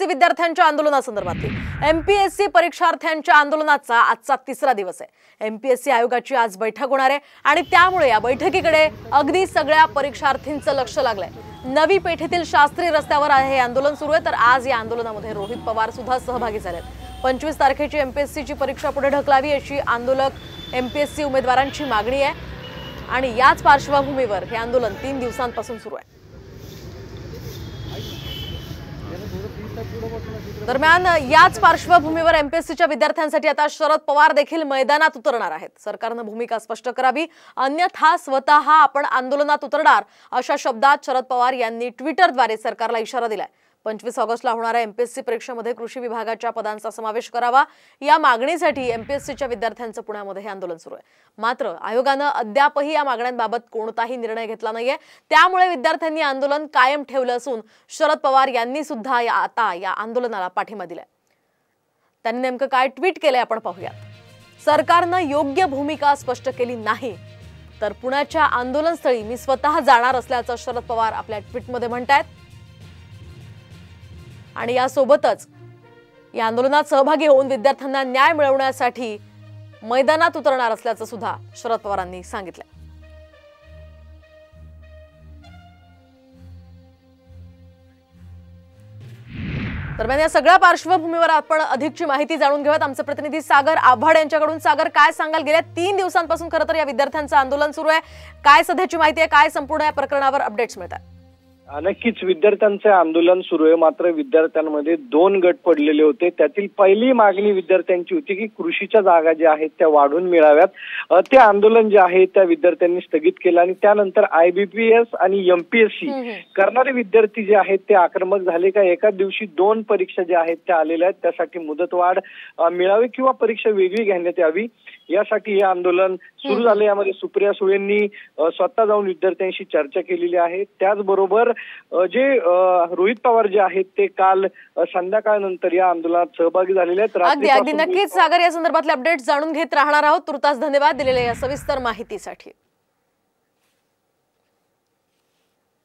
MPSC विद्यार्थ्यांच्या आंदोलनासंदर्भातील MPSC परीक्षार्थ्यांच्या आंदोलनाचा आजचा तिसरा दिवस आहे। एमपीएससी आयोगाची आज बैठक होणार आहे आणि त्यामुळे या बैठकीकडे अगदी सगळ्या परीक्षार्थींचं लक्ष लागलंय। नवी पेठेतील शास्त्री रस्त्यावर हे आंदोलन सुरू आहे, तर आज या आंदोलनामध्ये रोहित पवार सुद्धा सहभागी झालेत। 25 तारखेची एमपीएससीची परीक्षा पुढे ढकलावी अशी आंदोलक एमपीएससी उमेदवारांची मागणी आहे आणि याच पार्श्वभूमीवर हे आंदोलन 3 दिवसांपासून सुरू आहे। दरम्यान याच पार्श्वभूमीवर एमपीएससीच्या विद्यार्थ्यांसाठी आता शरद पवार देखील मैदानात उतरणार आहेत। सरकारने भूमिका स्पष्ट करावी, अन्यथा स्वतः आपण आंदोलनात उतरणार अशा शब्दात शरद पवार यांनी ट्विटरद्वारे सरकारला इशारा दिलाय। 25 ऑगस्टला होणाऱ्या एमपीएससी परीक्षेमध्ये कृषी विभागाच्या पदांचा समावेश करावा या मागणीसाठी एमपीएससीच्या विद्यार्थ्यांचं पुण्यामध्ये हे आंदोलन सुरू आहे। मात्र आयोगाने अद्यापही या मागण्यांबाबत कोणताही निर्णय घेतला नाहीये, त्यामुळे विद्यार्थ्यांनी आंदोलन कायम ठेवलं असून शरद पवार यांनी सुद्धा आता या आंदोलनाला पाठिंबा दिलाय। त्यांनी नेमकं काय ट्विट केलंय आपण पाहूयात। सरकारने योग्य भूमिका स्पष्ट केली नाही तर पुण्याच्या आंदोलनस्थळी मी स्वतः जाणार असल्याचं शरद पवार आपल्या ट्विटमध्ये म्हणतायत आणि यासोबतच या आंदोलनात सहभागी होऊन विद्यार्थ्यांना न्याय मिळवण्यासाठी मैदानात उतरणार असल्याचं सुद्धा शरद पवारांनी सांगितलं। दरम्यान या सगळ्या पार्श्वभूमीवर आपण अधिकची माहिती जाणून घेऊयात आमचे प्रतिनिधी सागर आव्हाड यांच्याकडून। सागर, काय सांगाल, गेल्या 3 दिवसांपासून खरं तर या विद्यार्थ्यांचं आंदोलन सुरू आहे, काय सध्याची माहिती आहे, काय संपूर्ण या प्रकरणावर अपडेट्स मिळतात? नक्कीच विद्यार्थ्यांचे आंदोलन सुरू आहे, मात्र विद्यार्थ्यांमध्ये 2 गट पडलेले होते। त्यातील पहिली मागणी विद्यार्थ्यांची होती की कृषीच्या जागा ज्या आहेत त्या वाढून मिळाव्यात। ते आंदोलन जे आहे त्या विद्यार्थ्यांनी स्थगित केलं आणि त्यानंतर आयबीपीएस आणि एमपीएससी करणारे विद्यार्थी जे आहेत ते आक्रमक झाले का एकाच दिवशी 2 परीक्षा ज्या आहेत त्या आलेल्या आहेत, त्यासाठी मुदतवाढ मिळावी किंवा परीक्षा वेगळी घेण्यात यावी यासाठी हे आंदोलन सुरू झाले। यामध्ये सुप्रिया सुळेंनी स्वतः जाऊन विद्यार्थ्यांशी चर्चा केलेली आहे। त्याचबरोबर जे रोहित पवार जे आहेत ते काल संध्याकाळनंतर या आंदोलनात सहभागी झालेले आहेत। अगदी नक्कीच सागर, या संदर्भातले अपडेट्स जाणून घेत राहणार आहोत। तुर्तास धन्यवाद दिलेल्या या सविस्तर माहितीसाठी।